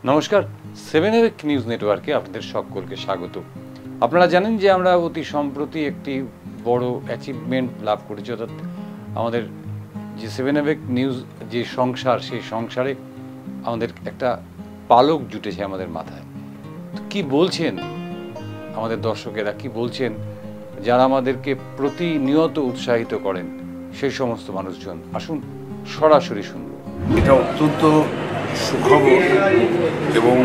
নমস্কার, seven এভেক news নেটওয়ার্কে আপনাদের সকলকে স্বাগত। আপনারা জানেন যে আমরা অতি সম্প্রতি একটি বড় অ্যাচিভমেন্ট লাভ করেছি, অর্থাৎ আমাদের যে সেভেন এভেক নিউজ যে সংসার, সেই সংসারে আমাদের একটা পালক জুটেছে আমাদের মাথায়। তো কী বলছেন আমাদের দর্শকেরা, কি বলছেন যারা আমাদেরকে প্রতিনিয়ত উৎসাহিত করেন সেই সমস্ত মানুষজন, আসুন সরাসরি শুনব। এটা অত্যন্ত সুখবর এবং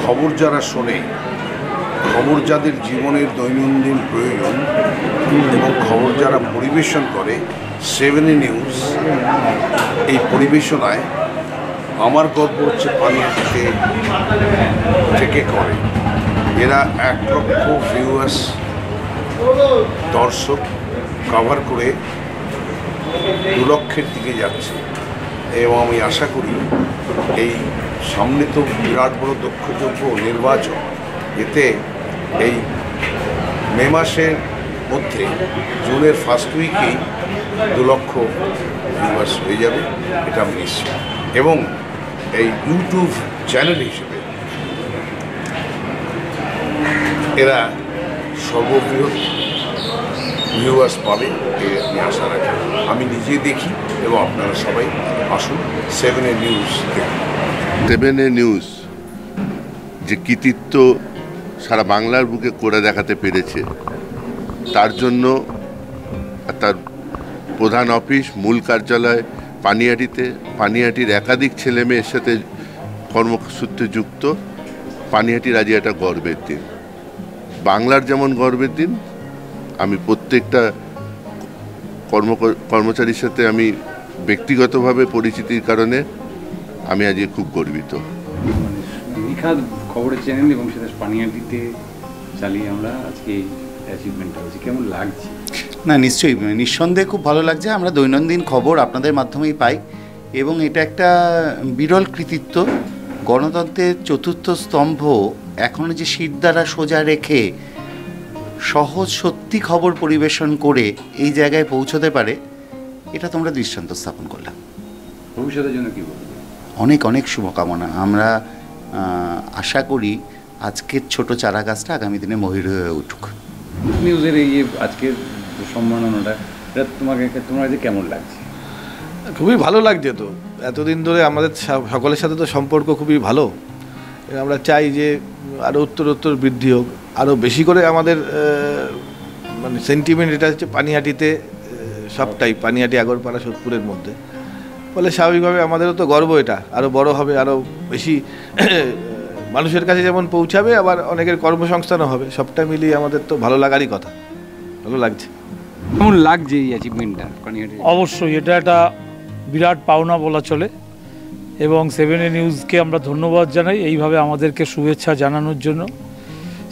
খবর যারা শোনে, খবর যাদের জীবনের দৈনন্দিন প্রয়োজন এবং খবর যারা পরিবেশন করে, সেভেন নিউজ এই পরিবেশনায় আমার গর্ব হচ্ছে পানিহাটিতে থেকে করে। এরা 1 লক্ষ ভিউয়ার্স দর্শক কভার করে 2 লক্ষের দিকে যাচ্ছে এবং আমি আশা করি এই সামনে তো বিরাট বড় দক্ষযোগ্য নির্বাচন, এতে এই মে মাসের মধ্যে জুনের ফার্স্ট উইকেই 2 লক্ষ ভিউয়ার্স হয়ে যাবে, এটা আমি নিশ্চিত। এবং এই ইউটিউব চ্যানেল হিসেবে এরা সর্ববৃহৎ ভিউয়ার্স পাবে, আমি আশা রাখি। আমি নিজে দেখি এবং আপনারা সবাই আসুন সেভেন নিউজ দেখুন। সেভেন নিউজ যে কৃতিত্ব সারা বাংলার বুকে করে দেখাতে পেরেছে, তার জন্য তার প্রধান অফিস, মূল কার্যালয় পানিহাটিতে, পানিহাটির একাধিক ছেলে মেয়ের সাথে কর্মসূত্রে যুক্ত। পানিহাটির আজ একটা গর্বের দিন, বাংলার যেমন গর্বের দিন। আমি প্রত্যেকটা কর্মচারীর সাথে আমি ব্যক্তিগতভাবে পরিচিতির কারণে আমি আজকে খুব গর্বিত। বিখ্যাত খবরের চ্যানেল এবং সেটা পানিহাটিতে চালিয়ে আমরা আজকে এই অ্যাচিভমেন্টটা হয়েছে, কেমন লাগছে? না, নিশ্চয়ই, নিঃসন্দেহে খুব ভালো লাগছে। আমরা দৈনন্দিন খবর আপনাদের মাধ্যমেই পাই এবং এটা একটা বিরল কৃতিত্ব। গণতন্ত্রের চতুর্থ স্তম্ভ এখনও যে শির দ্বারা সোজা রেখে সহজ সত্যি খবর পরিবেশন করে এই জায়গায় পৌঁছতে পারে, এটা তোমরা দৃষ্টান্ত স্থাপন করলাম। ভবিষ্যতের জন্য কি বলবো? অনেক অনেক শুভকামনা। আমরা আশা করি আজকের ছোট চারা গাছটা আগামী দিনে মহির হয়ে উঠুক। নিউজের এই যে আজকের সম্মাননাটা, এটা তোমার যে কেমন লাগছে? খুবই ভালো লাগছে। তো এতদিন ধরে আমাদের সকলের সাথে তো সম্পর্ক খুবই ভালো। আমরা চাই যে আরও উত্তরোত্তর বৃদ্ধি হোক, আরও বেশি করে আমাদের মানে সেন্টিমেন্ট এটা হচ্ছে পানিহাটিতে সবটাই, পানিহাটি, আগরপাড়া, সোদপুরের মধ্যে। ফলে স্বাভাবিকভাবে আমাদেরও তো গর্ব, এটা আরও বড় হবে, আরও বেশি মানুষের কাছে যেমন পৌঁছাবে, আবার অনেকের কর্মসংস্থানও হবে। সবটা মিলিয়ে আমাদের তো ভালো লাগারই কথা। ভালো লাগছে। কেমন লাগছে এই অ্যাচিভমেন্টটা পানিহাটি? অবশ্যই এটা একটা বিরাট পাওনা বলা চলে এবং সেভেন নিউজকে আমরা ধন্যবাদ জানাই এইভাবে আমাদেরকে শুভেচ্ছা জানানোর জন্য।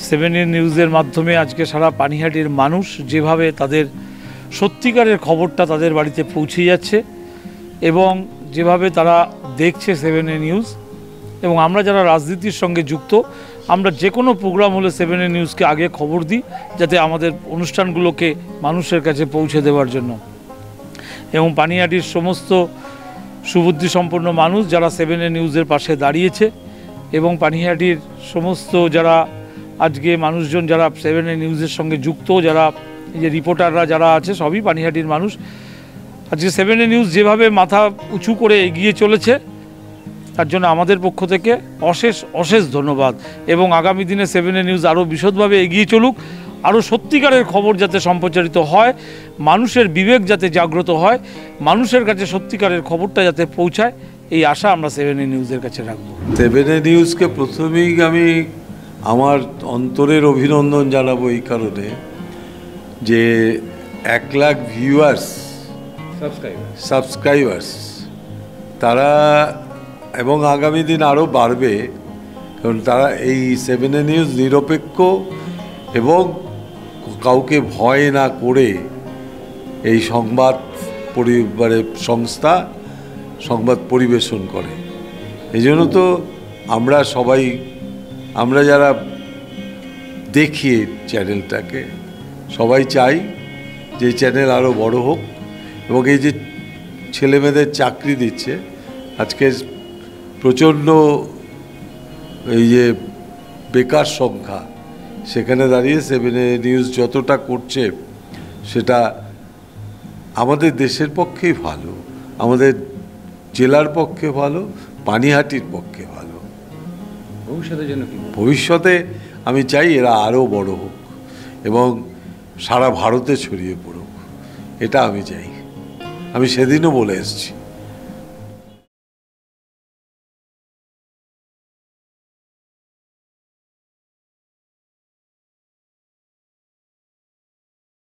সেভেন নিউজের মাধ্যমে আজকে সারা পানিহাটির মানুষ যেভাবে তাদের সত্যিকারের খবরটা তাদের বাড়িতে পৌঁছে যাচ্ছে এবং যেভাবে তারা দেখছে সেভেন নিউজ, এবং আমরা যারা রাজনীতির সঙ্গে যুক্ত, আমরা যে কোনো প্রোগ্রাম হলে সেভেন নিউজকে আগে খবর দিই, যাতে আমাদের অনুষ্ঠানগুলোকে মানুষের কাছে পৌঁছে দেওয়ার জন্য। এবং পানিহাটির সমস্ত সুবুদ্ধি সম্পন্ন মানুষ যারা সেভেন নিউজের পাশে দাঁড়িয়েছে এবং পানিহাটির সমস্ত যারা আজকে মানুষজন যারা সেভেন নিউজের সঙ্গে যুক্ত, যারা এই যে রিপোর্টাররা যারা আছে, সবই পানিহাটির মানুষ। আজকে সেভেন নিউজ যেভাবে মাথা উঁচু করে এগিয়ে চলেছে, তার জন্য আমাদের পক্ষ থেকে অশেষ অশেষ ধন্যবাদ। এবং আগামী দিনে সেভেন নিউজ আরও বিশদভাবে এগিয়ে চলুক, আরও সত্যিকারের খবর যাতে সম্প্রচারিত হয়, মানুষের বিবেক যাতে জাগ্রত হয়, মানুষের কাছে সত্যিকারের খবরটা যাতে পৌঁছায়, এই আশা আমরা সেভেন নিউজের কাছে রাখবো। সেভেন নিউজকে প্রথমেই আমি আমার অন্তরের অভিনন্দন জানাবো এই কারণে যে 1 লাখ ভিউয়ার্স, সাবস্ক্রাইবার্স তারা, এবং আগামী দিন আরও বাড়বে, কারণ তারা এই সেভেন নিউজ নিরপেক্ষ এবং কাউকে ভয় না করে এই সংবাদ সংস্থা সংবাদ পরিবেশন করে। এই জন্য তো আমরা সবাই, আমরা যারা দেখি চ্যানেলটাকে, সবাই চাই যে চ্যানেল আরও বড় হোক এবং এই যে ছেলেমেয়েদের চাকরি দিচ্ছে, আজকে প্রচণ্ড এই যে বেকার সংখ্যা, সেখানে দাঁড়িয়ে সেভেন নিউজ যতটা করছে সেটা আমাদের দেশের পক্ষেই ভালো, আমাদের জেলার পক্ষে ভালো, পানিহাটির পক্ষে ভালো। ভবিষ্যতের জন্য কি? ভবিষ্যতে আমি চাই এরা আরও বড় হোক এবং সারা ভারতে ছড়িয়ে পড়ুক, এটা আমি চাই। আমি সেদিনও বলে এসেছি।